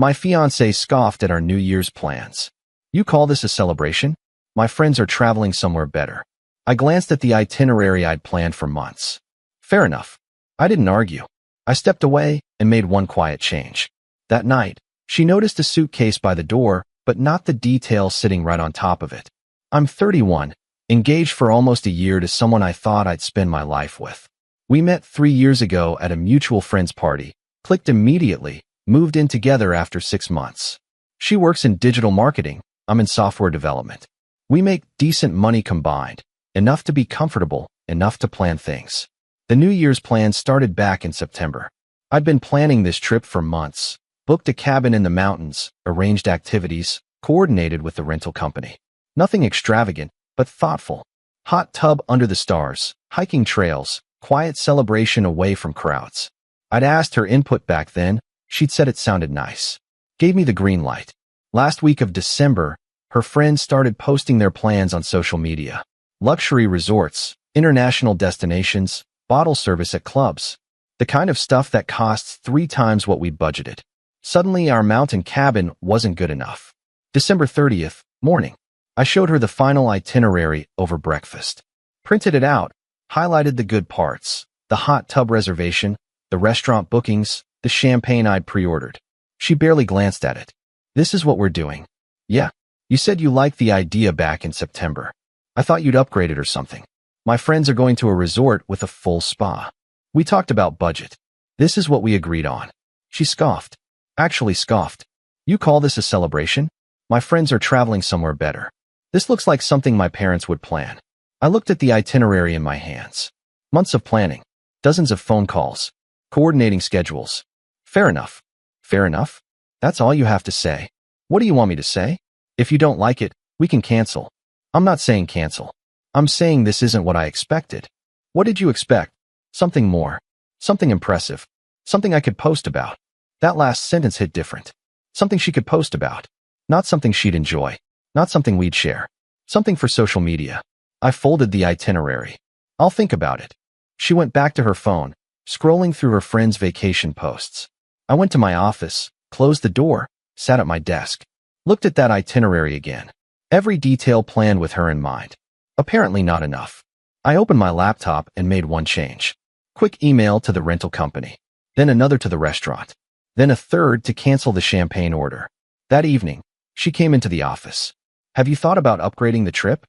My fiancé scoffed at our New Year's plans. You call this a celebration? My friends are traveling somewhere better. I glanced at the itinerary I'd planned for months. Fair enough. I didn't argue. I stepped away and made one quiet change. That night, she noticed a suitcase by the door, but not the detail sitting right on top of it. I'm 31, engaged for almost a year to someone I thought I'd spend my life with. We met 3 years ago at a mutual friend's party, clicked immediately, moved in together after 6 months. She works in digital marketing, I'm in software development. We make decent money combined, enough to be comfortable, enough to plan things. The New Year's plan started back in September. I'd been planning this trip for months, booked a cabin in the mountains, arranged activities, coordinated with the rental company. Nothing extravagant, but thoughtful. Hot tub under the stars, hiking trails, quiet celebration away from crowds. I'd asked her input back then. She'd said it sounded nice. Gave me the green light. Last week of December, her friends started posting their plans on social media. Luxury resorts, international destinations, bottle service at clubs. The kind of stuff that costs 3 times what we'd budgeted. Suddenly, our mountain cabin wasn't good enough. December 30th, morning. I showed her the final itinerary over breakfast. Printed it out, highlighted the good parts, the hot tub reservation, the restaurant bookings, the champagne I'd pre-ordered. She barely glanced at it. This is what we're doing. Yeah, you said you liked the idea back in September. I thought you'd upgrade it or something. My friends are going to a resort with a full spa. We talked about budget. This is what we agreed on. She scoffed. Actually scoffed. You call this a celebration? My friends are traveling somewhere better. This looks like something my parents would plan. I looked at the itinerary in my hands. Months of planning. Dozens of phone calls. Coordinating schedules. Fair enough. Fair enough? That's all you have to say. What do you want me to say? If you don't like it, we can cancel. I'm not saying cancel. I'm saying this isn't what I expected. What did you expect? Something more. Something impressive. Something I could post about. That last sentence hit different. Something she could post about. Not something she'd enjoy. Not something we'd share. Something for social media. I folded the itinerary. I'll think about it. She went back to her phone, scrolling through her friends' vacation posts. I went to my office, closed the door, sat at my desk. Looked at that itinerary again. Every detail planned with her in mind. Apparently not enough. I opened my laptop and made one change. Quick email to the rental company. Then another to the restaurant. Then a third to cancel the champagne order. That evening, she came into the office. Have you thought about upgrading the trip?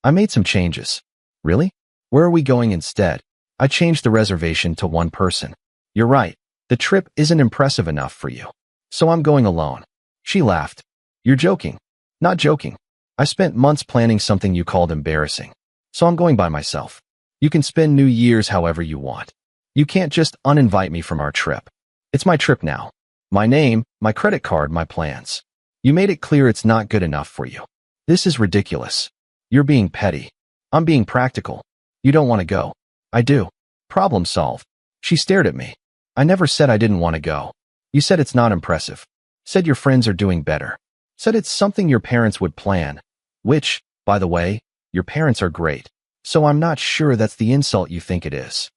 I made some changes. Really? Where are we going instead? I changed the reservation to one person. You're right. The trip isn't impressive enough for you. So I'm going alone. She laughed. You're joking. Not joking. I spent months planning something you called embarrassing. So I'm going by myself. You can spend New Year's however you want. You can't just uninvite me from our trip. It's my trip now. My name, my credit card, my plans. You made it clear it's not good enough for you. This is ridiculous. You're being petty. I'm being practical. You don't want to go. I do. Problem solved. She stared at me. I never said I didn't want to go. You said it's not impressive. Said your friends are doing better. Said it's something your parents would plan. Which, by the way, your parents are great. So I'm not sure that's the insult you think it is.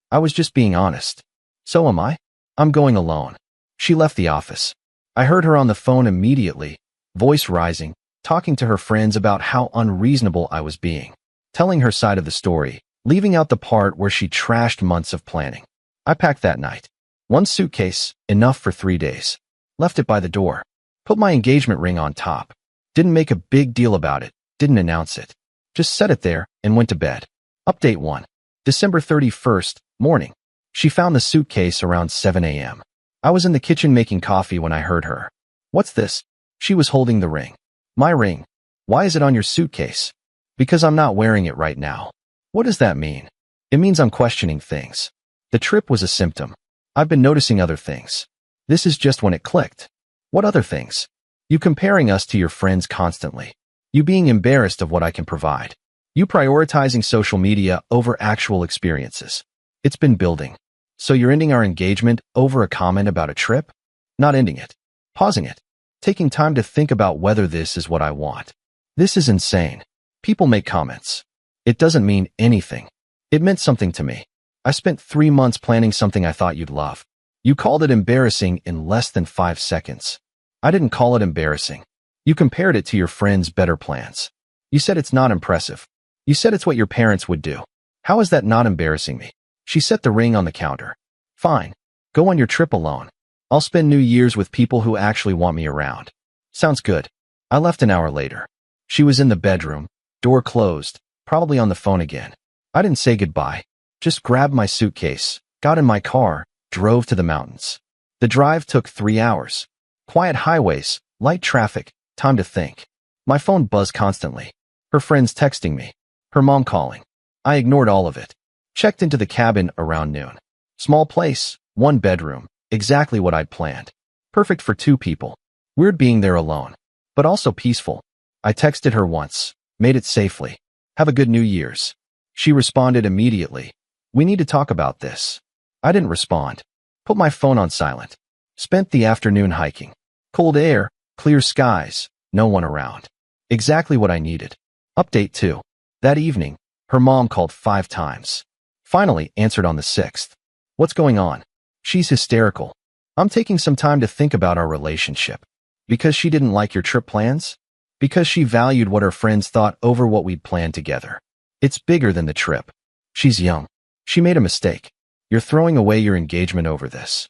I was just being honest. So am I? I'm going alone. She left the office. I heard her on the phone immediately, voice rising, talking to her friends about how unreasonable I was being. Telling her side of the story, leaving out the part where she trashed months of planning. I packed that night. One suitcase, enough for 3 days. Left it by the door. Put my engagement ring on top. Didn't make a big deal about it. Didn't announce it. Just set it there and went to bed. Update 1. December 31st, morning. She found the suitcase around 7 a.m. I was in the kitchen making coffee when I heard her. What's this? She was holding the ring. My ring. Why is it on your suitcase? Because I'm not wearing it right now. What does that mean? It means I'm questioning things. The trip was a symptom. I've been noticing other things. This is just when it clicked. What other things? You comparing us to your friends constantly. You being embarrassed of what I can provide. You prioritizing social media over actual experiences. It's been building. So you're ending our engagement over a comment about a trip? Not ending it. Pausing it. Taking time to think about whether this is what I want. This is insane. People make comments. It doesn't mean anything. It meant something to me. I spent 3 months planning something I thought you'd love. You called it embarrassing in less than 5 seconds. I didn't call it embarrassing. You compared it to your friend's better plans. You said it's not impressive. You said it's what your parents would do. How is that not embarrassing me? She set the ring on the counter. Fine. Go on your trip alone. I'll spend New Year's with people who actually want me around. Sounds good. I left an hour later. She was in the bedroom, door closed, probably on the phone again. I didn't say goodbye. Just grabbed my suitcase, got in my car, drove to the mountains. The drive took 3 hours. Quiet highways, light traffic, time to think. My phone buzzed constantly. Her friends texting me. Her mom calling. I ignored all of it. Checked into the cabin around noon. Small place, 1 bedroom, exactly what I'd planned. Perfect for 2 people. Weird being there alone, but also peaceful. I texted her once, made it safely. Have a good New Year's. She responded immediately. We need to talk about this. I didn't respond. Put my phone on silent. Spent the afternoon hiking. Cold air, clear skies, no one around. Exactly what I needed. Update 2. That evening, her mom called 5 times. Finally answered on the 6th. What's going on? She's hysterical. I'm taking some time to think about our relationship. Because she didn't like your trip plans? Because she valued what her friends thought over what we'd planned together. It's bigger than the trip. She's young. She made a mistake. You're throwing away your engagement over this.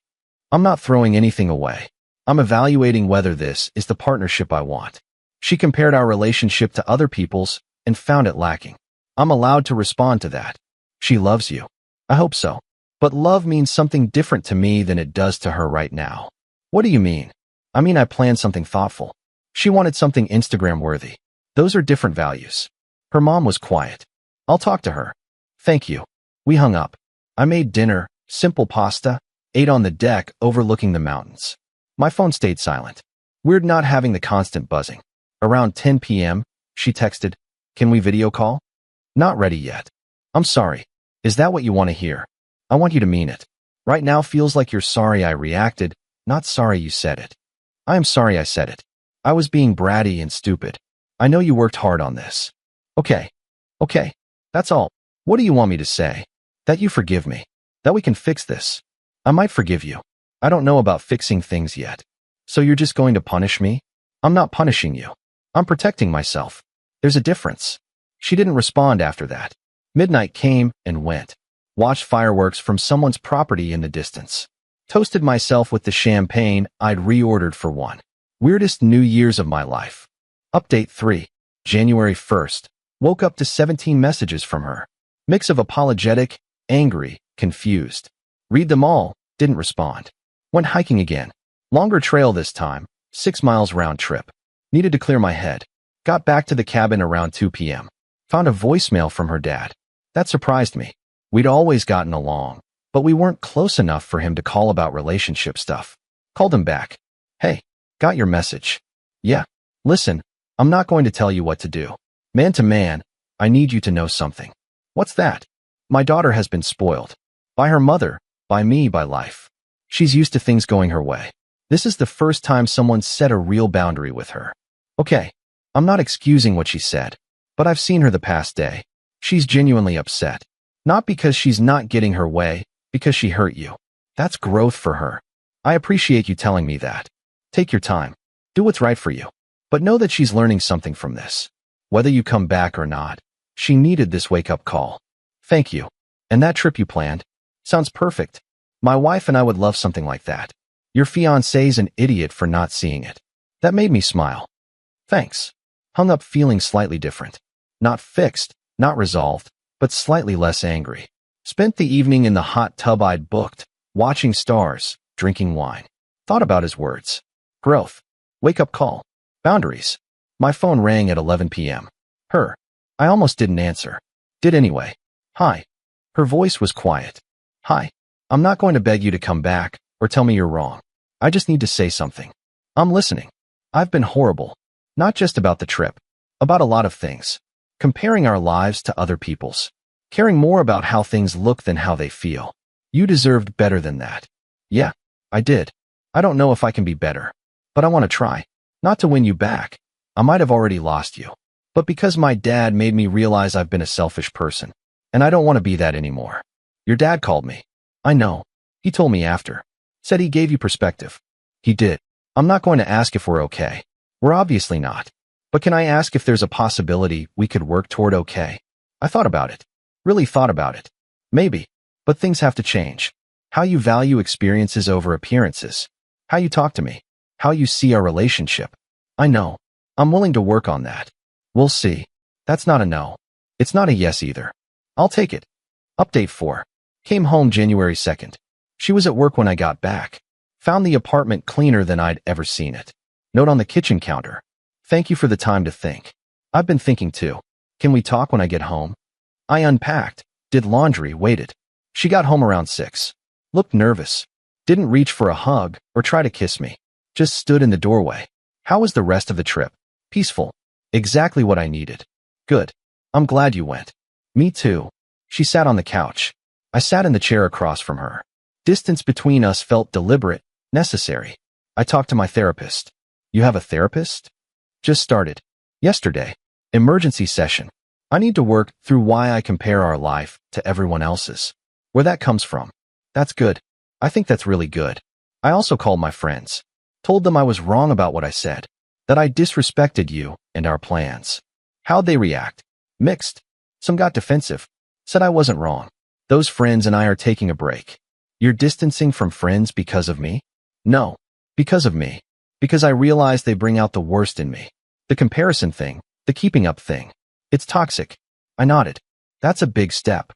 I'm not throwing anything away. I'm evaluating whether this is the partnership I want. She compared our relationship to other people's and found it lacking. I'm allowed to respond to that. She loves you. I hope so. But love means something different to me than it does to her right now. What do you mean? I mean I planned something thoughtful. She wanted something Instagram-worthy. Those are different values. Her mom was quiet. I'll talk to her. Thank you. We hung up. I made dinner, simple pasta, ate on the deck overlooking the mountains. My phone stayed silent. Weird not having the constant buzzing. Around 10 p.m., she texted, "Can we video call?" Not ready yet. I'm sorry. Is that what you want to hear? I want you to mean it. Right now feels like you're sorry I reacted, not sorry you said it. I am sorry I said it. I was being bratty and stupid. I know you worked hard on this. Okay. Okay. That's all. What do you want me to say? That you forgive me. That we can fix this. I might forgive you. I don't know about fixing things yet. So you're just going to punish me? I'm not punishing you. I'm protecting myself. There's a difference. She didn't respond after that. Midnight came and went. Watched fireworks from someone's property in the distance. Toasted myself with the champagne I'd reordered for one. Weirdest New Year's of my life. Update 3. January 1st. Woke up to 17 messages from her. Mix of apologetic, angry, confused. Read them all, didn't respond. Went hiking again. Longer trail this time, 6 miles round trip. Needed to clear my head. Got back to the cabin around 2 p.m. Found a voicemail from her dad. That surprised me. We'd always gotten along, but we weren't close enough for him to call about relationship stuff. Called him back. Hey, got your message. Yeah. Listen, I'm not going to tell you what to do. Man to man, I need you to know something. What's that? My daughter has been spoiled. By her mother, by me, by life. She's used to things going her way. This is the first time someone set a real boundary with her. Okay, I'm not excusing what she said, but I've seen her the past day. She's genuinely upset. Not because she's not getting her way, because she hurt you. That's growth for her. I appreciate you telling me that. Take your time. Do what's right for you. But know that she's learning something from this. Whether you come back or not, she needed this wake-up call. Thank you. And that trip you planned? Sounds perfect. My wife and I would love something like that. Your fiancé's an idiot for not seeing it. That made me smile. Thanks. Hung up feeling slightly different. Not fixed, not resolved, but slightly less angry. Spent the evening in the hot tub I'd booked, watching stars, drinking wine. Thought about his words. Growth. Wake-up call. Boundaries. My phone rang at 11 p.m. Her. I almost didn't answer. Did anyway. Hi. Her voice was quiet. Hi. I'm not going to beg you to come back or tell me you're wrong. I just need to say something. I'm listening. I've been horrible. Not just about the trip. About a lot of things. Comparing our lives to other people's. Caring more about how things look than how they feel. You deserved better than that. Yeah, I did. I don't know if I can be better. But I want to try. Not to win you back. I might have already lost you. But because my dad made me realize I've been a selfish person. And I don't want to be that anymore. Your dad called me. I know. He told me after. Said he gave you perspective. He did. I'm not going to ask if we're okay. We're obviously not. But can I ask if there's a possibility we could work toward okay? I thought about it. Really thought about it. Maybe. But things have to change. How you value experiences over appearances. How you talk to me. How you see our relationship. I know. I'm willing to work on that. We'll see. That's not a no. It's not a yes either. I'll take it. Update 4. Came home January 2nd. She was at work when I got back. Found the apartment cleaner than I'd ever seen it. Note on the kitchen counter. Thank you for the time to think. I've been thinking too. Can we talk when I get home? I unpacked, did laundry, waited. She got home around 6. Looked nervous. Didn't reach for a hug or try to kiss me. Just stood in the doorway. How was the rest of the trip? Peaceful. Exactly what I needed. Good. I'm glad you went. Me too. She sat on the couch. I sat in the chair across from her. Distance between us felt deliberate, necessary. I talked to my therapist. You have a therapist? Just started. Yesterday. Emergency session. I need to work through why I compare our life to everyone else's. Where that comes from. That's good. I think that's really good. I also called my friends. Told them I was wrong about what I said. That I disrespected you and our plans. How'd they react? Mixed. Some got defensive. Said I wasn't wrong. Those friends and I are taking a break. You're distancing from friends because of me? No. Because of me. Because I realize they bring out the worst in me. The comparison thing. The keeping up thing. It's toxic. I nodded. That's a big step.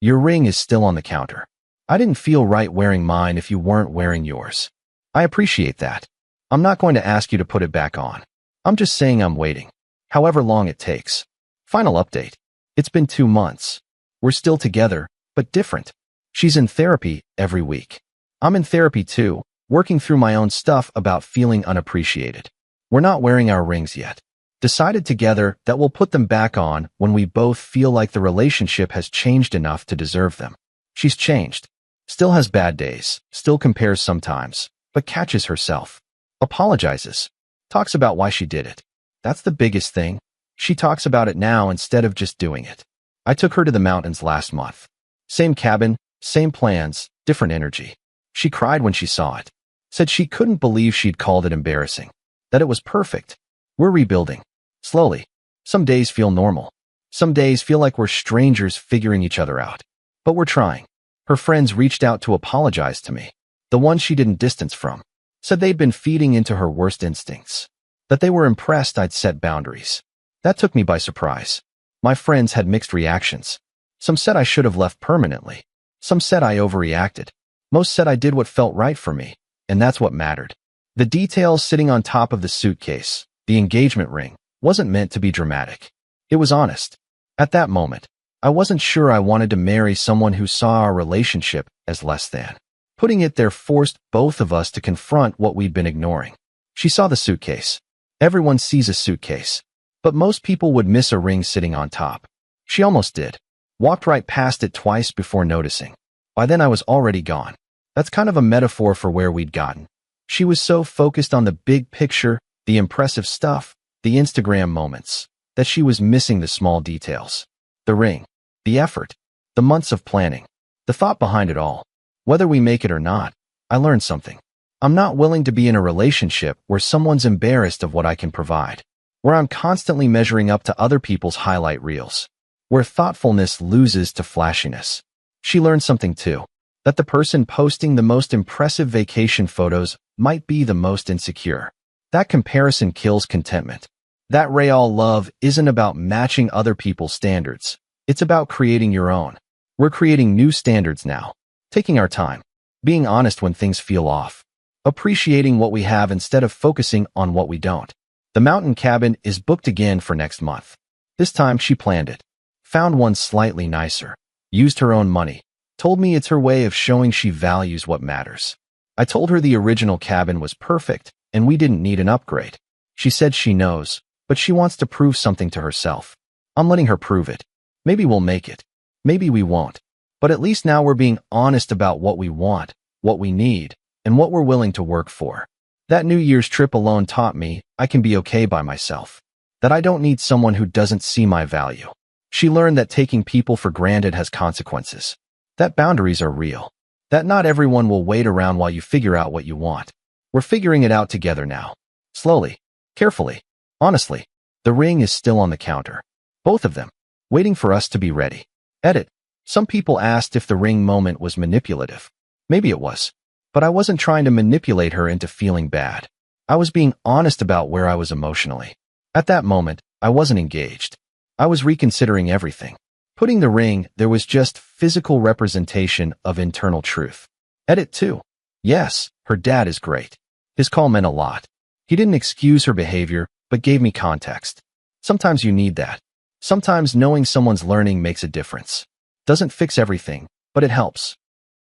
Your ring is still on the counter. I didn't feel right wearing mine if you weren't wearing yours. I appreciate that. I'm not going to ask you to put it back on. I'm just saying I'm waiting. However long it takes. Final update. It's been 2 months. We're still together, but different. She's in therapy every week. I'm in therapy too, working through my own stuff about feeling unappreciated. We're not wearing our rings yet. Decided together that we'll put them back on when we both feel like the relationship has changed enough to deserve them. She's changed. Still has bad days, still compares sometimes, but catches herself. Apologizes. Talks about why she did it. That's the biggest thing. She talks about it now instead of just doing it. I took her to the mountains last month. Same cabin, same plans, different energy. She cried when she saw it. Said she couldn't believe she'd called it embarrassing. That it was perfect. We're rebuilding. Slowly. Some days feel normal. Some days feel like we're strangers figuring each other out. But we're trying. Her friends reached out to apologize to me. The ones she didn't distance from. Said they'd been feeding into her worst instincts. That they were impressed I'd set boundaries. That took me by surprise. My friends had mixed reactions. Some said I should have left permanently. Some said I overreacted. Most said I did what felt right for me, and that's what mattered. The details sitting on top of the suitcase, the engagement ring, wasn't meant to be dramatic. It was honest. At that moment, I wasn't sure I wanted to marry someone who saw our relationship as less than. Putting it there forced both of us to confront what we'd been ignoring. She saw the suitcase. Everyone sees a suitcase. But most people would miss a ring sitting on top. She almost did. Walked right past it twice before noticing. By then I was already gone. That's kind of a metaphor for where we'd gotten. She was so focused on the big picture, the impressive stuff, the Instagram moments, that she was missing the small details. The ring. The effort. The months of planning. The thought behind it all. Whether we make it or not, I learned something. I'm not willing to be in a relationship where someone's embarrassed of what I can provide. Where I'm constantly measuring up to other people's highlight reels. Where thoughtfulness loses to flashiness. She learned something too. That the person posting the most impressive vacation photos might be the most insecure. That comparison kills contentment. That real love isn't about matching other people's standards. It's about creating your own. We're creating new standards now. Taking our time. Being honest when things feel off. Appreciating what we have instead of focusing on what we don't. The mountain cabin is booked again for next month. This time she planned it. Found one slightly nicer. Used her own money. Told me it's her way of showing she values what matters. I told her the original cabin was perfect and we didn't need an upgrade. She said she knows, but she wants to prove something to herself. I'm letting her prove it. Maybe we'll make it. Maybe we won't. But at least now we're being honest about what we want, what we need, and what we're willing to work for. That New Year's trip alone taught me I can be okay by myself. That I don't need someone who doesn't see my value. She learned that taking people for granted has consequences. That boundaries are real. That not everyone will wait around while you figure out what you want. We're figuring it out together now. Slowly. Carefully. Honestly. The ring is still on the counter. Both of them. Waiting for us to be ready. Edit. Some people asked if the ring moment was manipulative. Maybe it was. But I wasn't trying to manipulate her into feeling bad. I was being honest about where I was emotionally. At that moment, I wasn't engaged. I was reconsidering everything. Putting the ring, there was just physical representation of internal truth. Edit 2. Yes, her dad is great. His call meant a lot. He didn't excuse her behavior, but gave me context. Sometimes you need that. Sometimes knowing someone's learning makes a difference. Doesn't fix everything, but it helps.